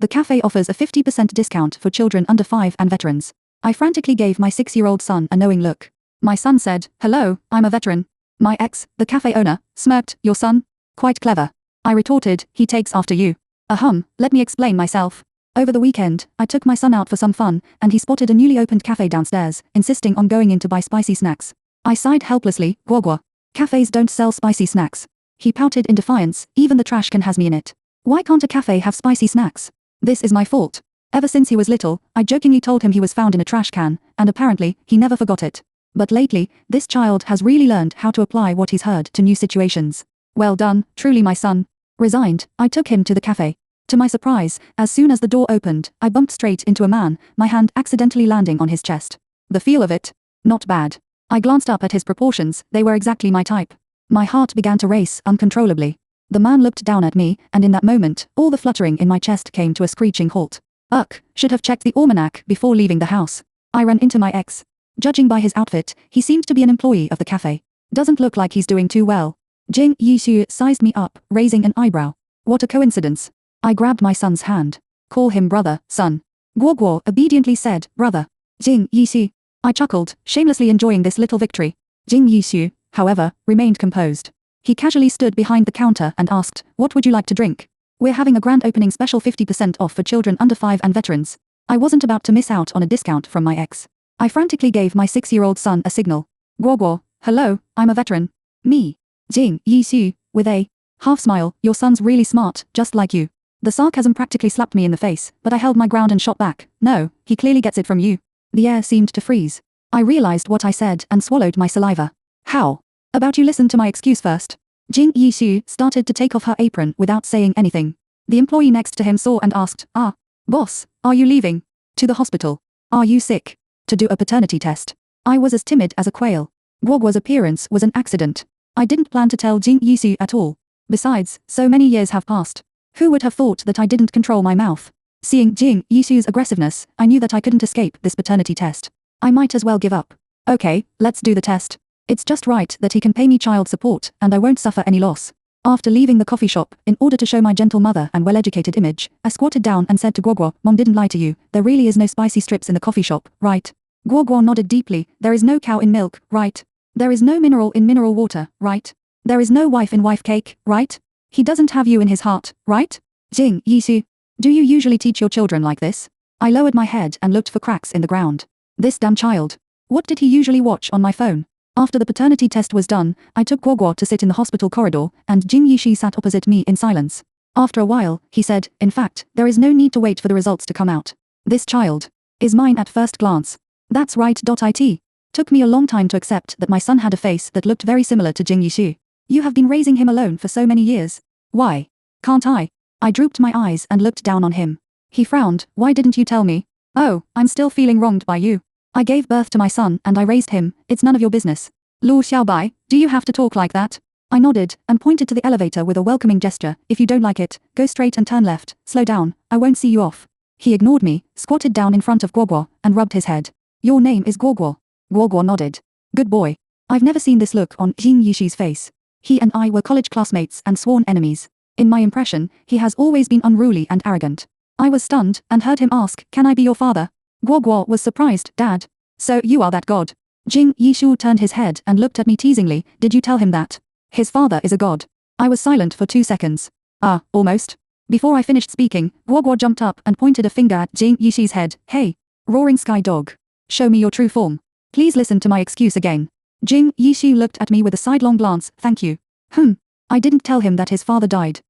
The cafe offers a 50% discount for children under 5 and veterans. I frantically gave my 6-year-old son a knowing look. My son said, "Hello, I'm a veteran." My ex, the cafe owner, smirked, "Your son? Quite clever." I retorted, "He takes after you." Let me explain myself. Over the weekend, I took my son out for some fun, and he spotted a newly opened cafe downstairs, insisting on going in to buy spicy snacks. I sighed helplessly, "Guagua. Cafes don't sell spicy snacks." He pouted in defiance, "Even the trash can has me in it. Why can't a cafe have spicy snacks? This is my fault." Ever since he was little, I jokingly told him he was found in a trash can, and apparently, he never forgot it. But lately, this child has really learned how to apply what he's heard to new situations. Well done, truly my son. Resigned, I took him to the cafe. To my surprise, as soon as the door opened, I bumped straight into a man, my hand accidentally landing on his chest. The feel of it? Not bad. I glanced up at his proportions, they were exactly my type. My heart began to race uncontrollably. The man looked down at me, and in that moment, all the fluttering in my chest came to a screeching halt. Should have checked the almanac before leaving the house. I ran into my ex. Judging by his outfit, he seemed to be an employee of the cafe. Doesn't look like he's doing too well. Jing Yixu sized me up, raising an eyebrow. What a coincidence. I grabbed my son's hand. Call him brother, son. Guoguo obediently said, brother. Jing Yixu. I chuckled, shamelessly enjoying this little victory. Jing Yixu, however, remained composed. He casually stood behind the counter and asked, "What would you like to drink? We're having a grand opening special 50% off for children under 5 and veterans." I wasn't about to miss out on a discount from my ex. I frantically gave my 6-year-old son a signal. "Guoguo, hello, I'm a veteran." "Me. Jing Yixu," with a half smile, "Your son's really smart, just like you." The sarcasm practically slapped me in the face, but I held my ground and shot back. "No, he clearly gets it from you." The air seemed to freeze. I realized what I said and swallowed my saliva. "How about you listen to my excuse first?" Jing Yixu started to take off her apron without saying anything. The employee next to him saw and asked, "Boss, are you leaving? To the hospital? Are you sick? To do a paternity test?" I was as timid as a quail. Guoguo's appearance was an accident. I didn't plan to tell Jing Yixu at all. Besides, so many years have passed. Who would have thought that I didn't control my mouth? Seeing Jing Yixu's aggressiveness, I knew that I couldn't escape this paternity test. I might as well give up. Okay, let's do the test. It's just right that he can pay me child support, and I won't suffer any loss. After leaving the coffee shop, in order to show my gentle mother and well-educated image, I squatted down and said to Guoguo, "Mom didn't lie to you, there really is no spicy strips in the coffee shop, right?" Guoguo nodded deeply. "There is no cow in milk, right? There is no mineral in mineral water, right? There is no wife in wife cake, right? He doesn't have you in his heart, right? Jing Yixu, do you usually teach your children like this?" I lowered my head and looked for cracks in the ground. This damn child. What did he usually watch on my phone? After the paternity test was done, I took Guoguo to sit in the hospital corridor, and Jing Yixu sat opposite me in silence. After a while, he said, "In fact, there is no need to wait for the results to come out. This child is mine at first glance." That's right. It took me a long time to accept that my son had a face that looked very similar to Jing Yixu. "You have been raising him alone for so many years. Why can't I?" I drooped my eyes and looked down on him. He frowned. "Why didn't you tell me?" "Oh, I'm still feeling wronged by you. I gave birth to my son and I raised him, it's none of your business." "Lu Xiaobai, do you have to talk like that?" I nodded and pointed to the elevator with a welcoming gesture. "If you don't like it, go straight and turn left, slow down, I won't see you off." He ignored me, squatted down in front of Guoguo, and rubbed his head. "Your name is Guoguo." Guoguo nodded. "Good boy." I've never seen this look on Jing Yixu's face. He and I were college classmates and sworn enemies. In my impression, he has always been unruly and arrogant. I was stunned and heard him ask, "Can I be your father?" Guoguo was surprised. "Dad. So you are that god?" Jing Yixu turned his head and looked at me teasingly. "Did you tell him that his father is a god?" I was silent for 2 seconds. Almost. Before I finished speaking, Guoguo jumped up and pointed a finger at Jing Yixu's head. "Hey, roaring sky dog. Show me your true form. Please listen to my excuse again." Jing Yixu looked at me with a sidelong glance. "Thank you." I didn't tell him that his father died.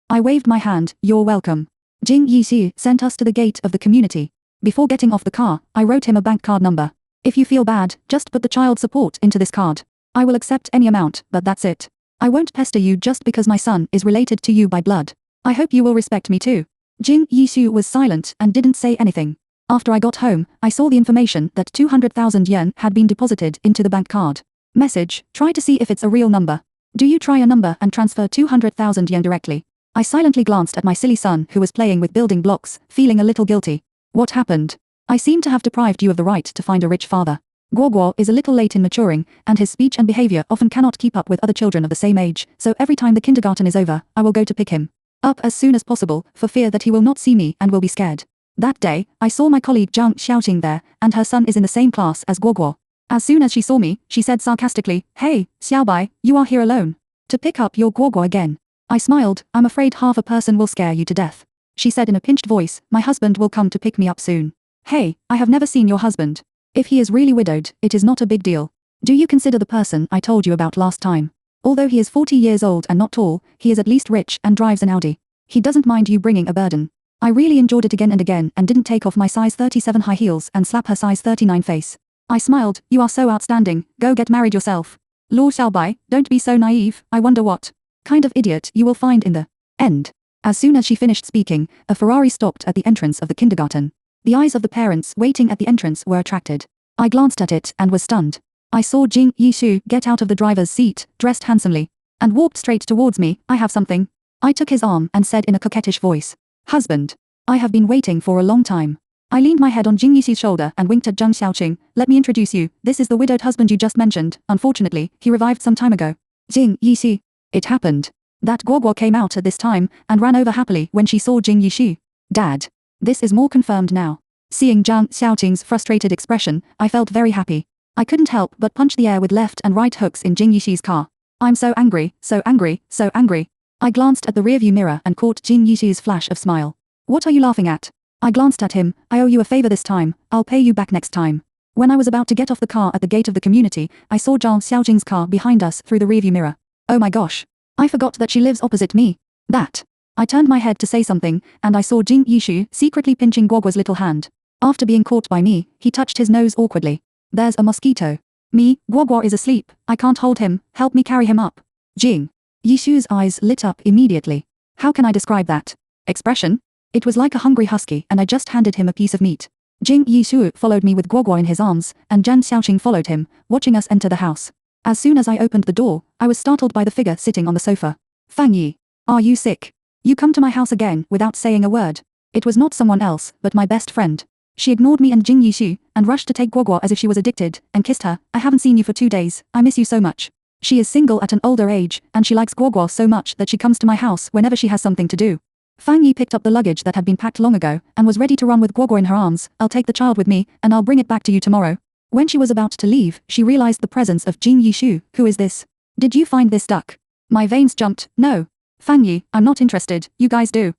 I waved my hand. "You're welcome." Jing Yixu sent us to the gate of the community. Before getting off the car, I wrote him a bank card number. "If you feel bad, just put the child support into this card. I will accept any amount, but that's it. I won't pester you just because my son is related to you by blood. I hope you will respect me too." Jing Yixu was silent and didn't say anything. After I got home, I saw the information that 200,000 yen had been deposited into the bank card. Message, try to see if it's a real number. Do you try a number and transfer 200,000 yen directly? I silently glanced at my silly son who was playing with building blocks, feeling a little guilty. What happened? I seem to have deprived you of the right to find a rich father. Guoguo is a little late in maturing, and his speech and behavior often cannot keep up with other children of the same age, so every time the kindergarten is over, I will go to pick him up as soon as possible, for fear that he will not see me and will be scared. That day, I saw my colleague Zhang Xiaoqing there, and her son is in the same class as Guoguo. As soon as she saw me, she said sarcastically, "Hey, Xiaobai, you are here alone. To pick up your Guoguo again." I smiled. "I'm afraid half a person will scare you to death." She said in a pinched voice, "My husband will come to pick me up soon." Hey, I have never seen your husband. If he is really widowed, it is not a big deal. Do you consider the person I told you about last time? Although he is 40 years old and not tall, he is at least rich and drives an Audi. He doesn't mind you bringing a burden. I really enjoyed it again and again and didn't take off my size 37 high heels and slap her size 39 face. I smiled. "You are so outstanding, go get married yourself." Luo Xiaobai, don't be so naive, I wonder what kind of idiot you will find in the end. As soon as she finished speaking, a Ferrari stopped at the entrance of the kindergarten. The eyes of the parents waiting at the entrance were attracted. I glanced at it and was stunned. I saw Jing Yishu get out of the driver's seat, dressed handsomely, and walked straight towards me. "I have something." I took his arm and said in a coquettish voice, "Husband. I have been waiting for a long time." I leaned my head on Jing Yishu's shoulder and winked at Zhang Xiaoqing. "Let me introduce you, this is the widowed husband you just mentioned. Unfortunately, he revived some time ago." Jing Yishu. It happened that Guoguo came out at this time and ran over happily when she saw Jing Yishu. Dad. This is more confirmed now. Seeing Zhang Xiaoqing's frustrated expression, I felt very happy. I couldn't help but punch the air with left and right hooks in Jing Yishu's car. "I'm so angry, so angry, so angry." I glanced at the rearview mirror and caught Jing Yishu's flash of smile. "What are you laughing at?" I glanced at him. "I owe you a favor this time, I'll pay you back next time." When I was about to get off the car at the gate of the community, I saw Zhang Xiaoqing's car behind us through the rearview mirror. Oh my gosh. I forgot that she lives opposite me. That. I turned my head to say something, and I saw Jing Yishu secretly pinching Guoguo's little hand. After being caught by me, he touched his nose awkwardly. "There's a mosquito." "Me, Guoguo is asleep, I can't hold him, help me carry him up." Jing Yishu's eyes lit up immediately. How can I describe that expression? It was like a hungry husky and I just handed him a piece of meat. Jing Yishu followed me with Guoguo in his arms, and Zhang Xiaoqing followed him, watching us enter the house. As soon as I opened the door, I was startled by the figure sitting on the sofa. "Fang Yi. Are you sick? You come to my house again without saying a word." It was not someone else, but my best friend. She ignored me and Jing Yishu, and rushed to take Guoguo as if she was addicted, and kissed her. "I haven't seen you for 2 days, I miss you so much." She is single at an older age, and she likes Guoguo so much that she comes to my house whenever she has something to do. Fang Yi picked up the luggage that had been packed long ago, and was ready to run with Guoguo in her arms. "I'll take the child with me, and I'll bring it back to you tomorrow." When she was about to leave, she realized the presence of Jing Yishu. "Who is this? Did you find this duck?" My veins jumped. "No. Fang Yi, I'm not interested, you guys do.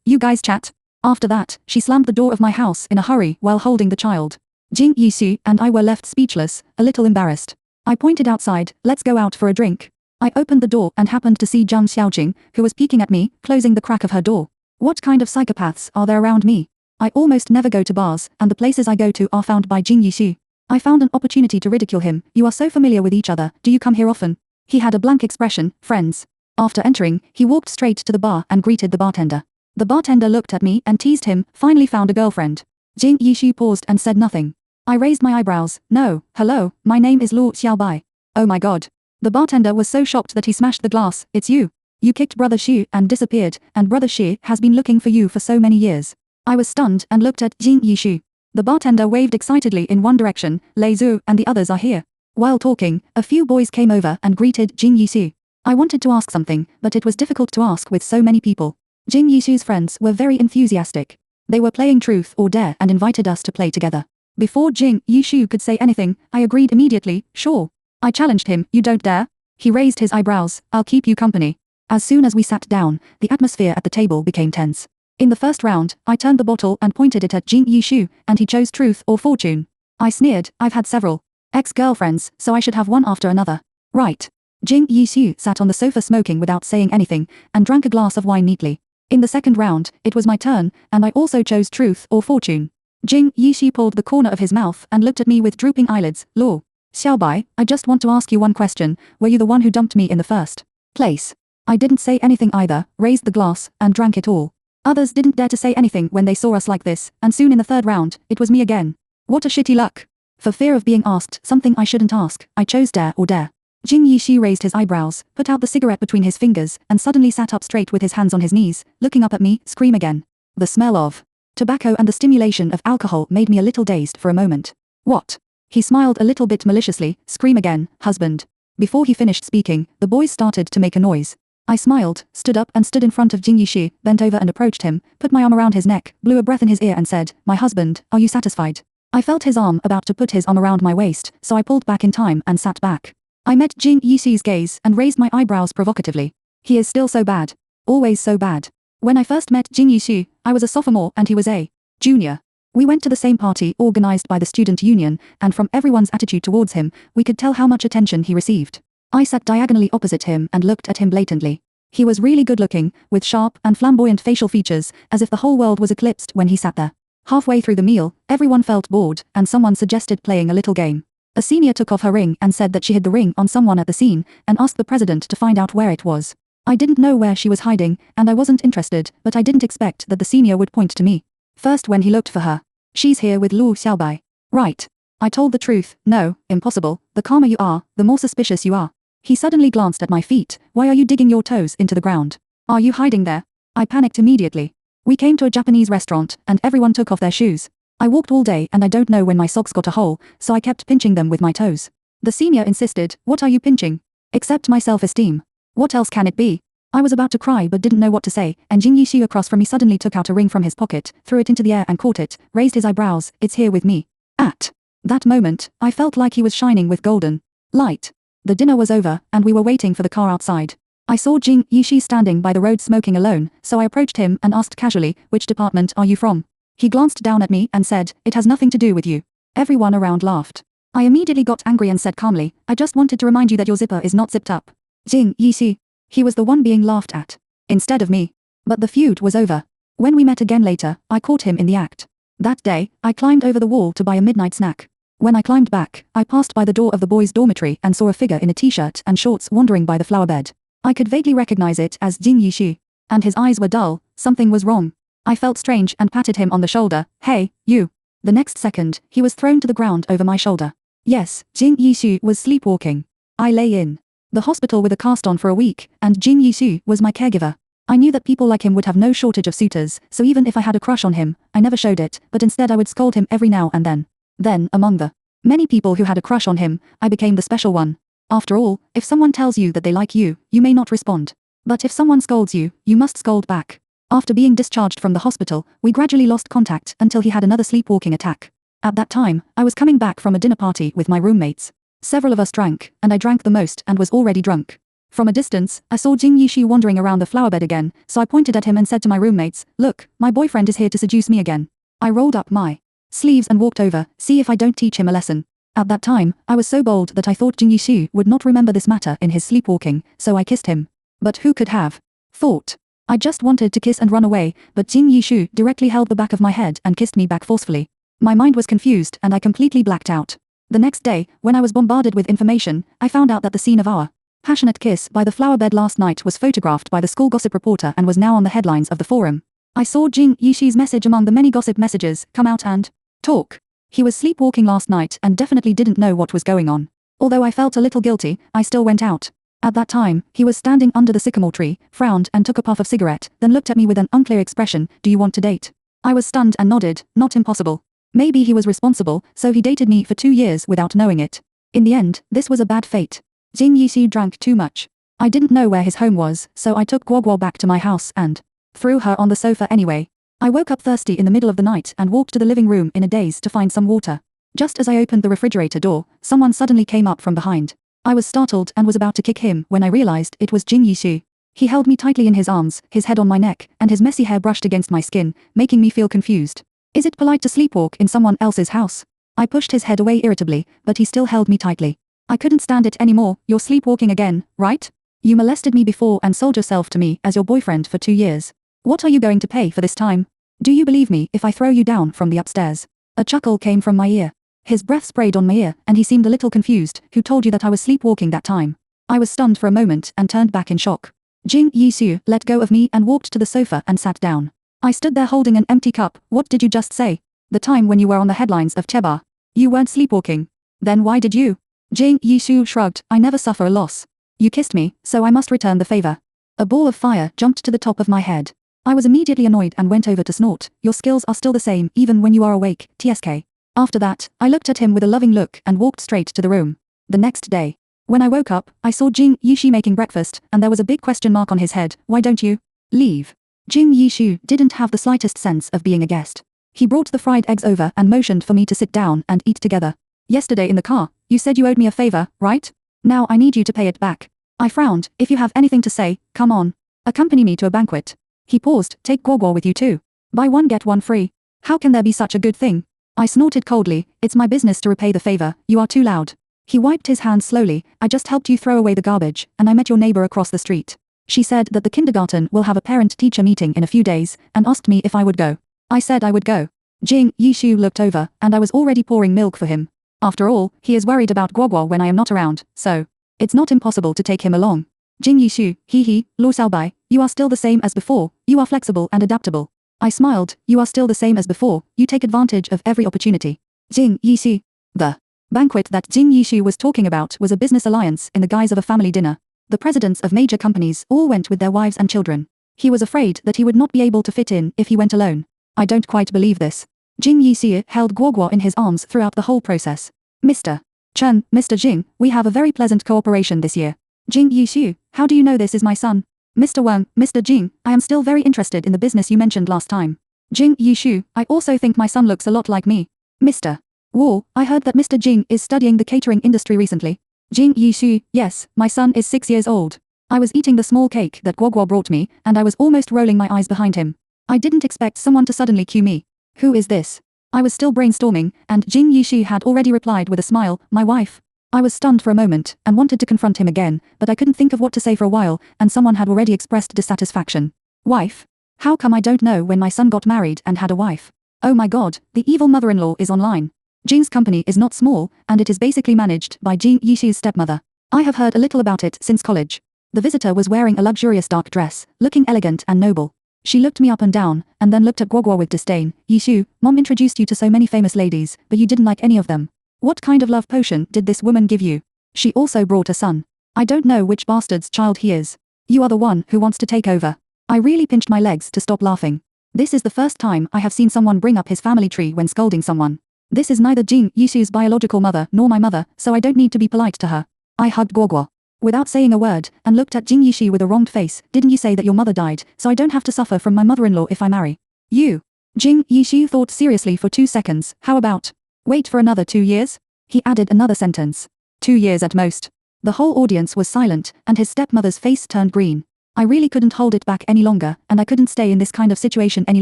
You guys chat." After that, she slammed the door of my house in a hurry while holding the child. Jing Yishu and I were left speechless, a little embarrassed. I pointed outside. "Let's go out for a drink." I opened the door and happened to see Zhang Xiaoqing, who was peeking at me, closing the crack of her door. What kind of psychopaths are there around me? I almost never go to bars, and the places I go to are found by Jing Yishu. I found an opportunity to ridicule him. "You are so familiar with each other, do you come here often?" He had a blank expression. "Friends." After entering, he walked straight to the bar and greeted the bartender. The bartender looked at me and teased him. "Finally found a girlfriend." Jing Yishu paused and said nothing. I raised my eyebrows. "No, hello, my name is Luo Xiaobai." "Oh my god." The bartender was so shocked that he smashed the glass. "It's you. You kicked Brother Xu and disappeared, and Brother Xi has been looking for you for so many years." I was stunned and looked at Jing Yishu. The bartender waved excitedly in one direction. "Lei Zhu and the others are here." While talking, a few boys came over and greeted Jing Yishu. I wanted to ask something, but it was difficult to ask with so many people. Jing Yishu's friends were very enthusiastic. They were playing Truth or Dare and invited us to play together. Before Jing Yishu could say anything, I agreed immediately. "Sure." I challenged him. "You don't dare?" He raised his eyebrows. "I'll keep you company." As soon as we sat down, the atmosphere at the table became tense. In the first round, I turned the bottle and pointed it at Jing Yishu, and he chose Truth or Fortune. I sneered. "I've had several ex-girlfriends, so I should have one after another. Right." Jing Yishu sat on the sofa smoking without saying anything, and drank a glass of wine neatly. In the second round, it was my turn, and I also chose Truth or Fortune. Jing Yishu pulled the corner of his mouth and looked at me with drooping eyelids. "Luo Xiaobai, I just want to ask you one question. Were you the one who dumped me in the first place?" I didn't say anything either, raised the glass, and drank it all. Others didn't dare to say anything when they saw us like this, and soon in the third round, it was me again. What a shitty luck. For fear of being asked something I shouldn't ask, I chose Dare or Dare. Jing Yishu raised his eyebrows, put out the cigarette between his fingers, and suddenly sat up straight with his hands on his knees, looking up at me. Scream again. The smell of tobacco and the stimulation of alcohol made me a little dazed for a moment. What? He smiled a little bit maliciously. Scream again, husband. Before he finished speaking, the boys started to make a noise. I smiled, stood up and stood in front of Jing Yishi, bent over and approached him, put my arm around his neck, blew a breath in his ear and said, "My husband, are you satisfied?" I felt his arm about to put his arm around my waist, so I pulled back in time and sat back. I met Jing Yishi's gaze and raised my eyebrows provocatively. He is still so bad. Always so bad. When I first met Jing Yishi, I was a sophomore and he was a junior. We went to the same party organized by the student union, and from everyone's attitude towards him, we could tell how much attention he received. I sat diagonally opposite him and looked at him blatantly. He was really good looking, with sharp and flamboyant facial features, as if the whole world was eclipsed when he sat there. Halfway through the meal, everyone felt bored, and someone suggested playing a little game. A senior took off her ring and said that she hid the ring on someone at the scene, and asked the president to find out where it was. I didn't know where she was hiding, and I wasn't interested, but I didn't expect that the senior would point to me. First when he looked for her. "She's here with Lu Xiaobai." Right. I told the truth. "No, impossible. The calmer you are, the more suspicious you are." He suddenly glanced at my feet. "Why are you digging your toes into the ground? Are you hiding there?" I panicked immediately. We came to a Japanese restaurant, and everyone took off their shoes. I walked all day and I don't know when my socks got a hole, so I kept pinching them with my toes. The senior insisted, "What are you pinching?" "Except my self-esteem. What else can it be?" I was about to cry but didn't know what to say, and Jing Yishi across from me suddenly took out a ring from his pocket, threw it into the air and caught it, raised his eyebrows. "It's here with me." At that moment, I felt like he was shining with golden light. The dinner was over, and we were waiting for the car outside. I saw Jing Yishi standing by the road smoking alone, so I approached him and asked casually, "Which department are you from?" He glanced down at me and said, "It has nothing to do with you." Everyone around laughed. I immediately got angry and said calmly, "I just wanted to remind you that your zipper is not zipped up." Jing Yishi. He was the one being laughed at, instead of me. But the feud was over. When we met again later, I caught him in the act. That day, I climbed over the wall to buy a midnight snack. When I climbed back, I passed by the door of the boys' dormitory and saw a figure in a t-shirt and shorts wandering by the flower bed. I could vaguely recognize it as Jing Yishi. And his eyes were dull. Something was wrong. I felt strange and patted him on the shoulder. "Hey, you." The next second, he was thrown to the ground over my shoulder. Yes, Jing Yishi was sleepwalking. I lay in the hospital with a cast on for a week, and Jing Yishi was my caregiver. I knew that people like him would have no shortage of suitors, so even if I had a crush on him, I never showed it, but instead I would scold him every now and then. Then, among the many people who had a crush on him, I became the special one. After all, if someone tells you that they like you, you may not respond. But if someone scolds you, you must scold back. After being discharged from the hospital, we gradually lost contact until he had another sleepwalking attack. At that time, I was coming back from a dinner party with my roommates. Several of us drank, and I drank the most and was already drunk. From a distance, I saw Jing Yishi wandering around the flower bed again, so I pointed at him and said to my roommates, "Look, my boyfriend is here to seduce me again." I rolled up my sleeves and walked over, see if I don't teach him a lesson. At that time, I was so bold that I thought Jing Yishi would not remember this matter in his sleepwalking, so I kissed him. But who could have thought? I just wanted to kiss and run away, but Jing Yishi directly held the back of my head and kissed me back forcefully. My mind was confused and I completely blacked out. The next day, when I was bombarded with information, I found out that the scene of our passionate kiss by the flower bed last night was photographed by the school gossip reporter and was now on the headlines of the forum. I saw Jing Yishi's message among the many gossip messages, "Come out and talk." He was sleepwalking last night and definitely didn't know what was going on. Although I felt a little guilty, I still went out. At that time, he was standing under the sycamore tree, frowned and took a puff of cigarette, then looked at me with an unclear expression. "Do you want to date?" I was stunned and nodded. Not impossible. Maybe he was responsible, so he dated me for 2 years without knowing it. In the end, this was a bad fate. Jing Yishi drank too much. I didn't know where his home was, so I took Guoguo back to my house and threw her on the sofa anyway. I woke up thirsty in the middle of the night and walked to the living room in a daze to find some water. Just as I opened the refrigerator door, someone suddenly came up from behind. I was startled and was about to kick him when I realized it was Jing Yishi. He held me tightly in his arms, his head on my neck, and his messy hair brushed against my skin, making me feel confused. Is it polite to sleepwalk in someone else's house? I pushed his head away irritably, but he still held me tightly. I couldn't stand it anymore. "You're sleepwalking again, right? You molested me before and sold yourself to me as your boyfriend for 2 years. What are you going to pay for this time? Do you believe me if I throw you down from the upstairs?" A chuckle came from my ear. His breath sprayed on my ear, and he seemed a little confused. "Who told you that I was sleepwalking that time?" I was stunned for a moment and turned back in shock. Jing Yishi let go of me and walked to the sofa and sat down. I stood there holding an empty cup. "What did you just say?" "The time when you were on the headlines of Cheba. You weren't sleepwalking. Then why did you?" Jing Yishi shrugged. "I never suffer a loss. You kissed me, so I must return the favor." A ball of fire jumped to the top of my head. I was immediately annoyed and went over to snort. "Your skills are still the same even when you are awake, TSK." After that, I looked at him with a loving look and walked straight to the room. The next day, When I woke up, I saw Jing Yixi making breakfast, and there was a big question mark on his head. Why don't you leave? Jing Yixi didn't have the slightest sense of being a guest. He brought the fried eggs over and motioned for me to sit down and eat together. Yesterday in the car, you said you owed me a favor, right? Now I need you to pay it back. I frowned. If you have anything to say, come on. Accompany me to a banquet. He paused. Take Guoguo with you too. Buy one get one free. How can there be such a good thing? I snorted coldly. It's my business to repay the favor. You are too loud. He wiped his hands slowly. I just helped you throw away the garbage, and I met your neighbor across the street. She said that the kindergarten will have a parent-teacher meeting in a few days, and asked me if I would go. I said I would go. Jing Yixu looked over, and I was already pouring milk for him. After all, he is worried about Guoguo when I am not around, so it's not impossible to take him along. Jing Yixu, hee, Lu Xiaobai, you are still the same as before, you are flexible and adaptable. I smiled. You are still the same as before, you take advantage of every opportunity. Jing Yixu. The banquet that Jing Yixu was talking about was a business alliance in the guise of a family dinner. The presidents of major companies all went with their wives and children. He was afraid that he would not be able to fit in if he went alone. I don't quite believe this. Jing Yixu held Guoguo in his arms throughout the whole process. Mr. Chen, Mr. Jing, we have a very pleasant cooperation this year. Jing Yixu, how do you know this is my son? Mr. Wang, Mr. Jing, I am still very interested in the business you mentioned last time. Jing Yixu, I also think my son looks a lot like me. Mr. Wu, I heard that Mr. Jing is studying the catering industry recently. Jing Yixu, yes, my son is 6 years old. I was eating the small cake that Guoguo brought me, and I was almost rolling my eyes behind him. I didn't expect someone to suddenly cue me. Who is this? I was still brainstorming, and Jing Yixu had already replied with a smile, my wife. I was stunned for a moment, and wanted to confront him again, but I couldn't think of what to say for a while, and someone had already expressed dissatisfaction. Wife? How come I don't know when my son got married and had a wife? Oh my god, the evil mother-in-law is online. Jing's company is not small, and it is basically managed by Jing Yixu's stepmother. I have heard a little about it since college. The visitor was wearing a luxurious dark dress, looking elegant and noble. She looked me up and down, and then looked at Guoguo with disdain. Yixu, Mom introduced you to so many famous ladies, but you didn't like any of them. What kind of love potion did this woman give you? She also brought a son. I don't know which bastard's child he is. You are the one who wants to take over. I really pinched my legs to stop laughing. This is the first time I have seen someone bring up his family tree when scolding someone. This is neither Jing Yixu's biological mother nor my mother, so I don't need to be polite to her. I hugged Guoguo without saying a word, and looked at Jing Yixu with a wronged face. Didn't you say that your mother died, so I don't have to suffer from my mother-in-law if I marry you? Jing Yixu thought seriously for 2 seconds. How about wait for another 2 years? He added another sentence. 2 years at most. The whole audience was silent, and his stepmother's face turned green. I really couldn't hold it back any longer, and I couldn't stay in this kind of situation any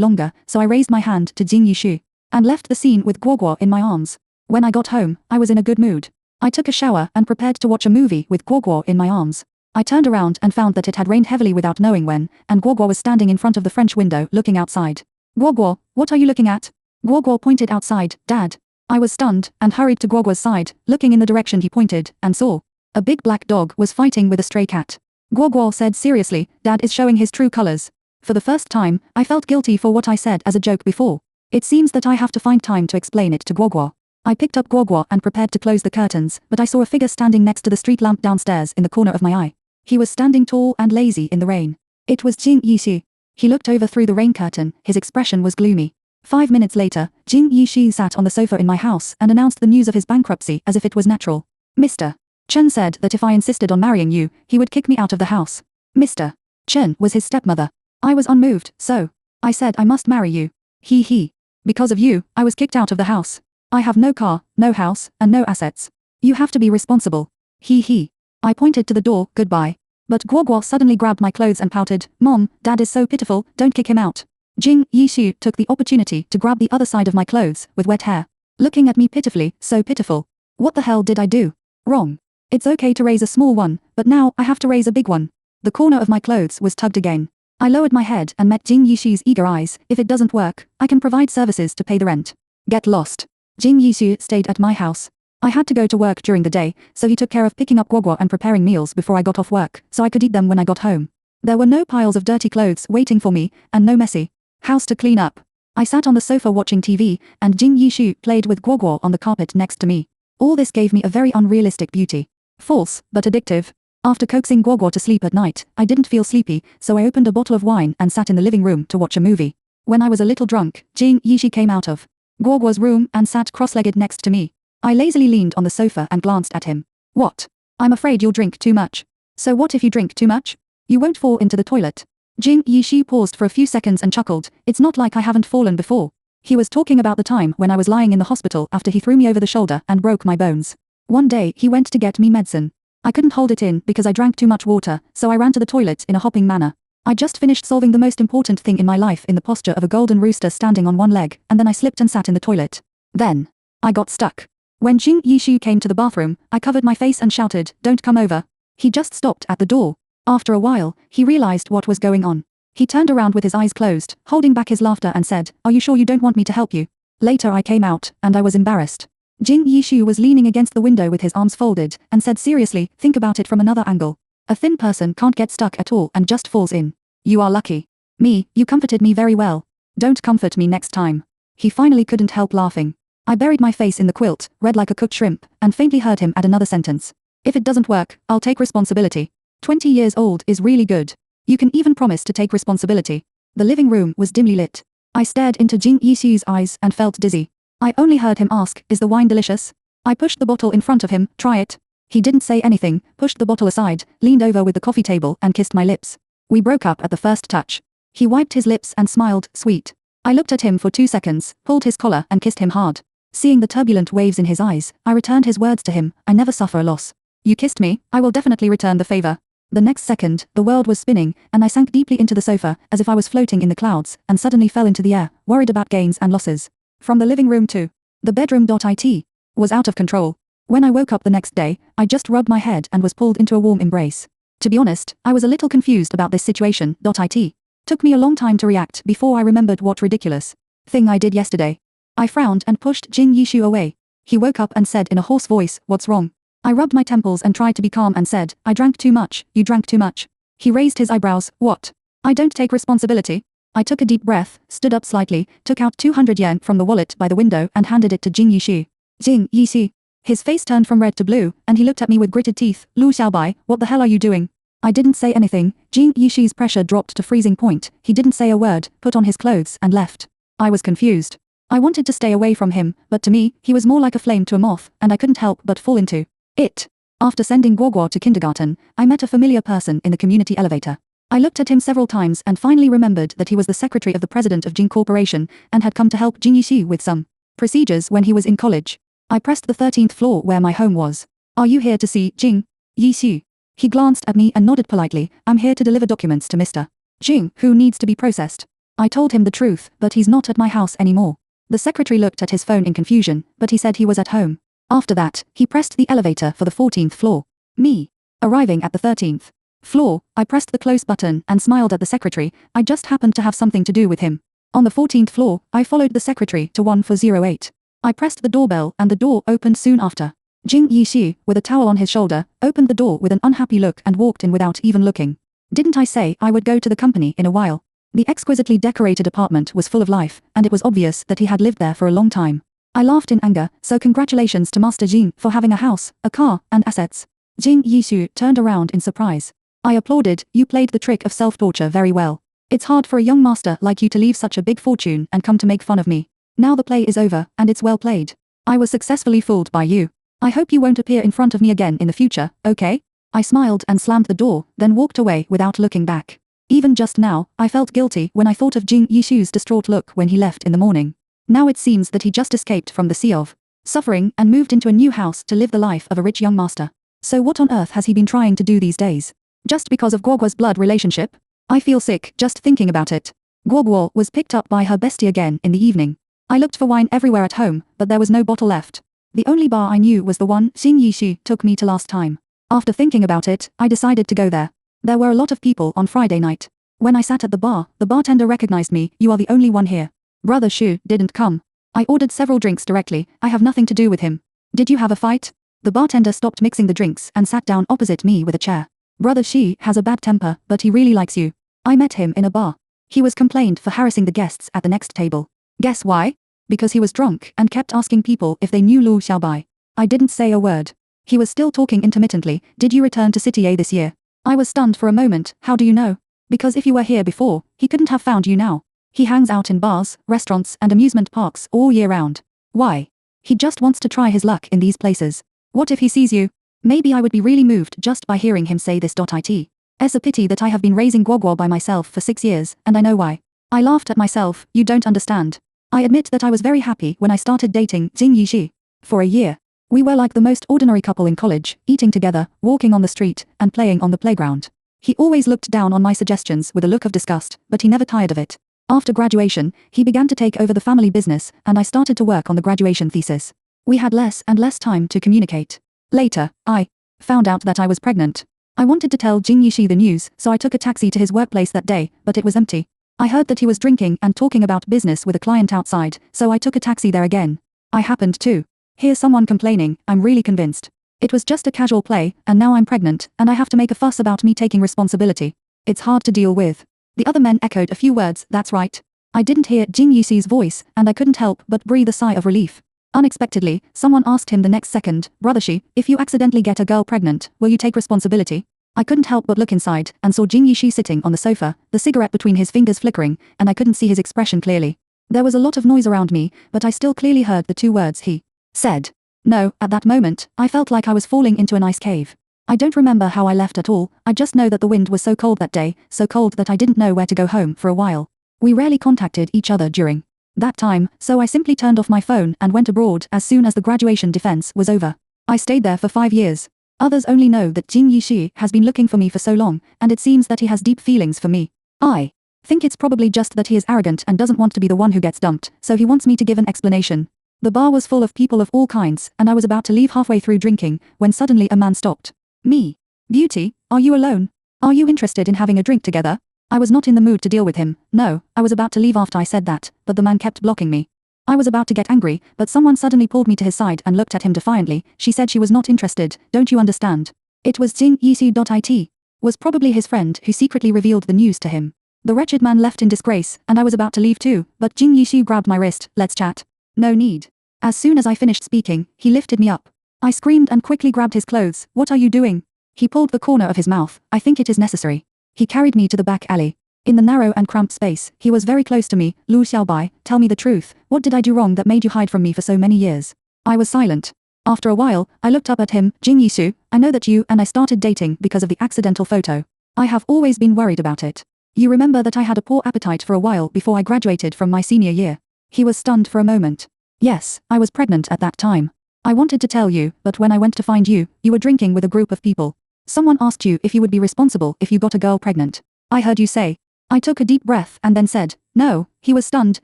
longer, so I raised my hand to Jing Yixu and left the scene with Guoguo in my arms. When I got home, I was in a good mood. I took a shower and prepared to watch a movie with Guoguo in my arms. I turned around and found that it had rained heavily without knowing when, and Guoguo was standing in front of the French window looking outside. Guoguo, what are you looking at? Guoguo pointed outside. Dad. I was stunned, and hurried to Guoguo's side, looking in the direction he pointed, and saw a big black dog was fighting with a stray cat. Guoguo said seriously, Dad is showing his true colors. For the first time, I felt guilty for what I said as a joke before. It seems that I have to find time to explain it to Guoguo. I picked up Guoguo and prepared to close the curtains, but I saw a figure standing next to the street lamp downstairs in the corner of my eye. He was standing tall and lazy in the rain. It was Jing Yixu. He looked over through the rain curtain, his expression was gloomy. 5 minutes later, Jing Yixu sat on the sofa in my house and announced the news of his bankruptcy as if it was natural. Mr. Chen said that if I insisted on marrying you, he would kick me out of the house. Mr. Chen was his stepmother. I was unmoved, so I said I must marry you. He. Because of you, I was kicked out of the house. I have no car, no house, and no assets. You have to be responsible. He. I pointed to the door, goodbye. But Guoguo suddenly grabbed my clothes and pouted, Mom, Dad is so pitiful, don't kick him out. Jing Yixu took the opportunity to grab the other side of my clothes, with wet hair. Looking at me pitifully, so pitiful. What the hell did I do wrong? It's okay to raise a small one, but now I have to raise a big one. The corner of my clothes was tugged again. I lowered my head and met Jing Yixu's eager eyes. If it doesn't work, I can provide services to pay the rent. Get lost. Jing Yixu stayed at my house. I had to go to work during the day, so he took care of picking up Guoguo and preparing meals before I got off work, so I could eat them when I got home. There were no piles of dirty clothes waiting for me, and no messy house to clean up. I sat on the sofa watching TV, and Jing Yixu played with Guoguo on the carpet next to me. All this gave me a very unrealistic beauty. False, but addictive. After coaxing Guoguo to sleep at night, I didn't feel sleepy, so I opened a bottle of wine and sat in the living room to watch a movie. When I was a little drunk, Jing Yixu came out of Guoguo's room and sat cross-legged next to me. I lazily leaned on the sofa and glanced at him. What I'm afraid you'll drink too much. So what if you drink too much? You won't fall into the toilet. Jing Yixu paused for a few seconds and chuckled. It's not like I haven't fallen before. He was talking about the time when I was lying in the hospital after he threw me over the shoulder and broke my bones. One day, he went to get me medicine. I couldn't hold it in because I drank too much water, so I ran to the toilet in a hopping manner. I just finished solving the most important thing in my life in the posture of a golden rooster standing on one leg, and then I slipped and sat in the toilet. Then, I got stuck. When Jing Yixu came to the bathroom, I covered my face and shouted, "Don't come over." He just stopped at the door. After a while, he realized what was going on. He turned around with his eyes closed, holding back his laughter and said, "Are you sure you don't want me to help you?" Later I came out, and I was embarrassed. Jing Yixu was leaning against the window with his arms folded, and said seriously, "Think about it from another angle. A thin person can't get stuck at all and just falls in. You are lucky. Me, you comforted me very well. Don't comfort me next time." He finally couldn't help laughing. I buried my face in the quilt, red like a cooked shrimp, and faintly heard him add another sentence. "If it doesn't work, I'll take responsibility. 20 years old is really good. You can even promise to take responsibility." The living room was dimly lit. I stared into Jing Yixu's eyes and felt dizzy. I only heard him ask, "Is the wine delicious?" I pushed the bottle in front of him, "Try it." He didn't say anything, pushed the bottle aside, leaned over with the coffee table and kissed my lips. We broke up at the first touch. He wiped his lips and smiled, "Sweet." I looked at him for 2 seconds, pulled his collar and kissed him hard. Seeing the turbulent waves in his eyes, I returned his words to him, "I never suffer a loss. You kissed me, I will definitely return the favor." The next second, the world was spinning, and I sank deeply into the sofa, as if I was floating in the clouds, and suddenly fell into the air, worried about gains and losses. From the living room to the bedroom.it was out of control. When I woke up the next day, I just rubbed my head and was pulled into a warm embrace. To be honest, I was a little confused about this situation. It took me a long time to react before I remembered what ridiculous thing I did yesterday. I frowned and pushed Jing Yixu away. He woke up and said in a hoarse voice, "What's wrong?" I rubbed my temples and tried to be calm and said, "I drank too much, you drank too much." He raised his eyebrows, "What? I don't take responsibility?" I took a deep breath, stood up slightly, took out 200 yen from the wallet by the window and handed it to Jing Yixu. Jing Yixu. His face turned from red to blue, and he looked at me with gritted teeth. "Lu Xiaobai, what the hell are you doing?" I didn't say anything. Jing Yixu's pressure dropped to freezing point. He didn't say a word, put on his clothes and left. I was confused. I wanted to stay away from him, but to me, he was more like a flame to a moth, and I couldn't help but fall into it. After sending Guoguo to kindergarten, I met a familiar person in the community elevator. I looked at him several times and finally remembered that he was the secretary of the president of Jing Corporation and had come to help Jing Yixu with some procedures when he was in college. I pressed the 13th floor where my home was. "Are you here to see Jing Yixu?" He glanced at me and nodded politely. "I'm here to deliver documents to Mr. Jing, who needs to be processed." I told him the truth, but he's not at my house anymore. The secretary looked at his phone in confusion, but he said he was at home. After that, he pressed the elevator for the 14th floor. Me. Arriving at the 13th floor, I pressed the close button and smiled at the secretary. I just happened to have something to do with him. On the 14th floor, I followed the secretary to 1408. I pressed the doorbell and the door opened soon after. Jing Yixu, with a towel on his shoulder, opened the door with an unhappy look and walked in without even looking. Didn't I say I would go to the company in a while? The exquisitely decorated apartment was full of life, and it was obvious that he had lived there for a long time. I laughed in anger, "So congratulations to Master Jing for having a house, a car, and assets." Jing Yixu turned around in surprise. I applauded, "You played the trick of self-torture very well. It's hard for a young master like you to leave such a big fortune and come to make fun of me. Now the play is over, and it's well played. I was successfully fooled by you. I hope you won't appear in front of me again in the future, okay?" I smiled and slammed the door, then walked away without looking back. Even just now, I felt guilty when I thought of Jing Yixu's distraught look when he left in the morning. Now it seems that he just escaped from the sea of suffering and moved into a new house to live the life of a rich young master. So what on earth has he been trying to do these days? Just because of Guoguo's blood relationship? I feel sick just thinking about it. Guoguo was picked up by her bestie again in the evening. I looked for wine everywhere at home, but there was no bottle left. The only bar I knew was the one Jing Yixu took me to last time. After thinking about it, I decided to go there. There were a lot of people on Friday night. When I sat at the bar, the bartender recognized me. "You are the only one here. Brother Shu didn't come." I ordered several drinks directly. "I have nothing to do with him." "Did you have a fight?" The bartender stopped mixing the drinks and sat down opposite me with a chair. "Brother Shi has a bad temper, but he really likes you. I met him in a bar. He was complained for harassing the guests at the next table. Guess why? Because he was drunk and kept asking people if they knew Lu Xiaobai. I didn't say a word. He was still talking intermittently. "Did you return to City A this year?" I was stunned for a moment. "How do you know?" "Because if you were here before, he couldn't have found you now. He hangs out in bars, restaurants and amusement parks all year round. Why? He just wants to try his luck in these places. What if he sees you?" Maybe I would be really moved just by hearing him say this. It's a pity that I have been raising Guogua by myself for 6 years, and I know why. I laughed at myself. You don't understand. I admit that I was very happy when I started dating Jing Yishi. For a year. We were like the most ordinary couple in college, eating together, walking on the street, and playing on the playground. He always looked down on my suggestions with a look of disgust, but he never tired of it. After graduation, he began to take over the family business, and I started to work on the graduation thesis. We had less and less time to communicate. Later, I found out that I was pregnant. I wanted to tell Jing Yishi the news, so I took a taxi to his workplace that day, but it was empty. I heard that he was drinking and talking about business with a client outside, so I took a taxi there again. I happened to hear someone complaining. I'm really convinced it was just a casual play, and now I'm pregnant, and I have to make a fuss about me taking responsibility. It's hard to deal with. The other men echoed a few words. That's right. I didn't hear Jing Yishi's voice, and I couldn't help but breathe a sigh of relief. Unexpectedly, someone asked him the next second, Brother Shi, if you accidentally get a girl pregnant, will you take responsibility? I couldn't help but look inside, and saw Jing Yishi sitting on the sofa, the cigarette between his fingers flickering, and I couldn't see his expression clearly. There was a lot of noise around me, but I still clearly heard the 2 words he said. No, at that moment, I felt like I was falling into an ice cave. I don't remember how I left at all. I just know that the wind was so cold that day, so cold that I didn't know where to go home for a while. We rarely contacted each other during that time, so I simply turned off my phone and went abroad as soon as the graduation defense was over. I stayed there for 5 years. Others only know that Jing Yishi has been looking for me for so long, and it seems that he has deep feelings for me. I think it's probably just that he is arrogant and doesn't want to be the one who gets dumped, so he wants me to give an explanation. The bar was full of people of all kinds, and I was about to leave halfway through drinking, when suddenly a man stopped me. Beauty, are you alone? Are you interested in having a drink together? I was not in the mood to deal with him. No, I was about to leave after I said that, but the man kept blocking me. I was about to get angry, but someone suddenly pulled me to his side and looked at him defiantly. She said she was not interested. Don't you understand? It was Jing Yishi. It was probably his friend who secretly revealed the news to him. The wretched man left in disgrace, and I was about to leave too, but Jing Yishi grabbed my wrist. Let's chat. No need. As soon as I finished speaking, he lifted me up. I screamed and quickly grabbed his clothes. What are you doing? He pulled the corner of his mouth. I think it is necessary. He carried me to the back alley. In the narrow and cramped space, he was very close to me. Lu Xiaobai, tell me the truth. What did I do wrong that made you hide from me for so many years? I was silent. After a while, I looked up at him. Jing Yisu, I know that you and I started dating because of the accidental photo. I have always been worried about it. You remember that I had a poor appetite for a while before I graduated from my senior year. He was stunned for a moment. Yes, I was pregnant at that time. I wanted to tell you, but when I went to find you, you were drinking with a group of people. Someone asked you if you would be responsible if you got a girl pregnant. I heard you say. I took a deep breath and then said, no. He was stunned.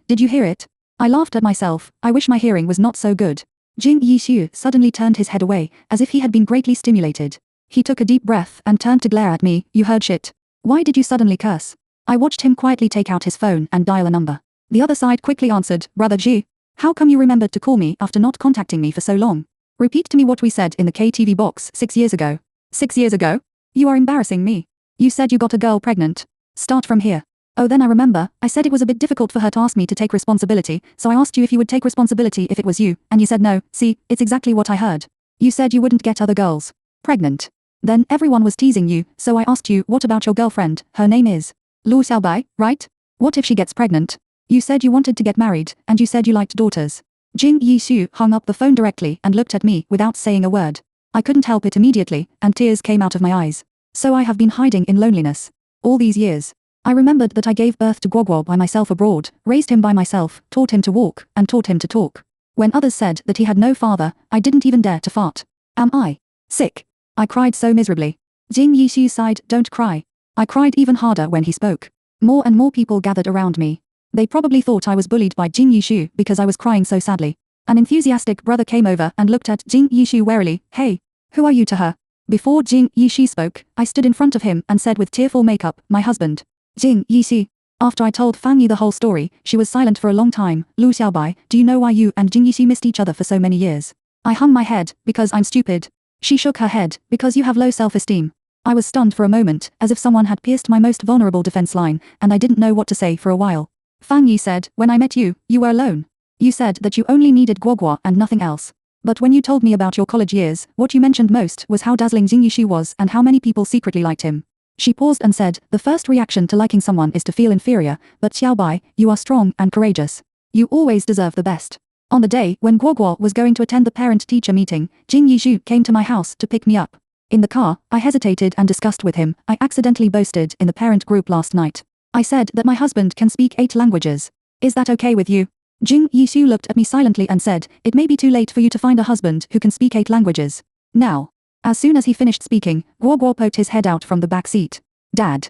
Did you hear it? I laughed at myself. I wish my hearing was not so good. Jing Yishu suddenly turned his head away, as if he had been greatly stimulated. He took a deep breath and turned to glare at me. You heard shit. Why did you suddenly curse? I watched him quietly take out his phone and dial a number. The other side quickly answered, Brother Ji. How come you remembered to call me after not contacting me for so long? Repeat to me what we said in the KTV box 6 years ago. 6 years ago? You are embarrassing me. You said you got a girl pregnant. Start from here. Oh, then I remember, I said it was a bit difficult for her to ask me to take responsibility, so I asked you if you would take responsibility if it was you, and you said no. See, it's exactly what I heard. You said you wouldn't get other girls pregnant. Then everyone was teasing you, so I asked you, what about your girlfriend? Her name is Lu Xiaobai, right? What if she gets pregnant? You said you wanted to get married, and you said you liked daughters. Jing Yishu hung up the phone directly and looked at me without saying a word. I couldn't help it immediately, and tears came out of my eyes. So I have been hiding in loneliness all these years. I remembered that I gave birth to Guogua by myself abroad, raised him by myself, taught him to walk, and taught him to talk. When others said that he had no father, I didn't even dare to fart. Am I sick? I cried so miserably. Jing Yishu sighed, don't cry. I cried even harder when he spoke. More and more people gathered around me. They probably thought I was bullied by Jing Yishu because I was crying so sadly. An enthusiastic brother came over and looked at Jing Yishu warily. Hey, who are you to her? Before Jing Yishu spoke, I stood in front of him and said with tearful makeup, my husband. Jing Yishu. After I told Fang Yi the whole story, she was silent for a long time. Lu Xiaobai, do you know why you and Jing Yishu missed each other for so many years? I hung my head, because I'm stupid. She shook her head, because you have low self-esteem. I was stunned for a moment, as if someone had pierced my most vulnerable defense line, and I didn't know what to say for a while. Fang Yi said, when I met you, you were alone. You said that you only needed Guogua and nothing else. But when you told me about your college years, what you mentioned most was how dazzling Jing Yishu was and how many people secretly liked him. She paused and said, the first reaction to liking someone is to feel inferior, but Xiaobai, you are strong and courageous. You always deserve the best. On the day when Guoguo was going to attend the parent-teacher meeting, Jing Yishu came to my house to pick me up. In the car, I hesitated and discussed with him. I accidentally boasted in the parent group last night. I said that my husband can speak 8 languages. Is that okay with you? Jing Yishu looked at me silently and said, it may be too late for you to find a husband who can speak 8 languages. Now. As soon as he finished speaking, Guoguo poked his head out from the back seat. Dad.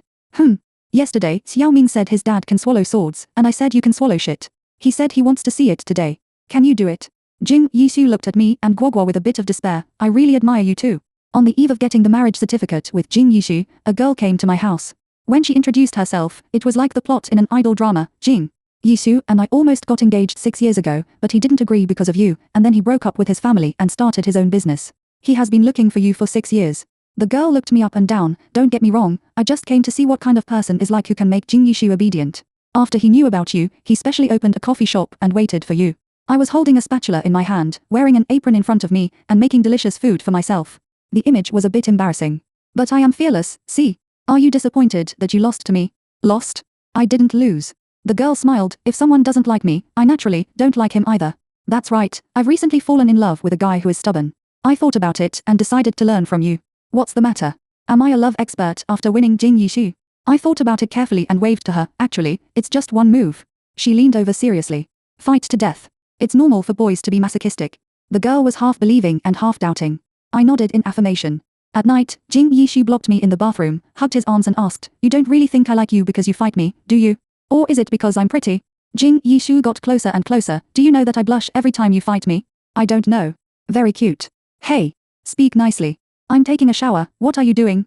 Yesterday, Xiaoming said his dad can swallow swords, and I said you can swallow shit. He said he wants to see it today. Can you do it? Jing Yishu looked at me and Guoguo with a bit of despair. I really admire you too. On the eve of getting the marriage certificate with Jing Yishu, a girl came to my house. When she introduced herself, it was like the plot in an idol drama. Jing Yishu and I almost got engaged 6 years ago, but he didn't agree because of you, and then he broke up with his family and started his own business. He has been looking for you for 6 years. The girl looked me up and down. Don't get me wrong, I just came to see what kind of person is like who can make Jing Yishu obedient. After he knew about you, he specially opened a coffee shop and waited for you. I was holding a spatula in my hand, wearing an apron in front of me, and making delicious food for myself. The image was a bit embarrassing. But I am fearless, see? Are you disappointed that you lost to me? Lost? I didn't lose. The girl smiled. If someone doesn't like me, I naturally don't like him either. That's right, I've recently fallen in love with a guy who is stubborn. I thought about it and decided to learn from you. What's the matter? Am I a love expert after winning Jing Yishu? I thought about it carefully and waved to her. Actually, it's just one move. She leaned over seriously. Fight to death. It's normal for boys to be masochistic. The girl was half believing and half doubting. I nodded in affirmation. At night, Jing Yishu blocked me in the bathroom, hugged his arms and asked, you don't really think I like you because you fight me, do you? Or is it because I'm pretty? Jing Yishu got closer and closer. Do you know that I blush every time you fight me? I don't know. Very cute. Hey. Speak nicely. I'm taking a shower. What are you doing?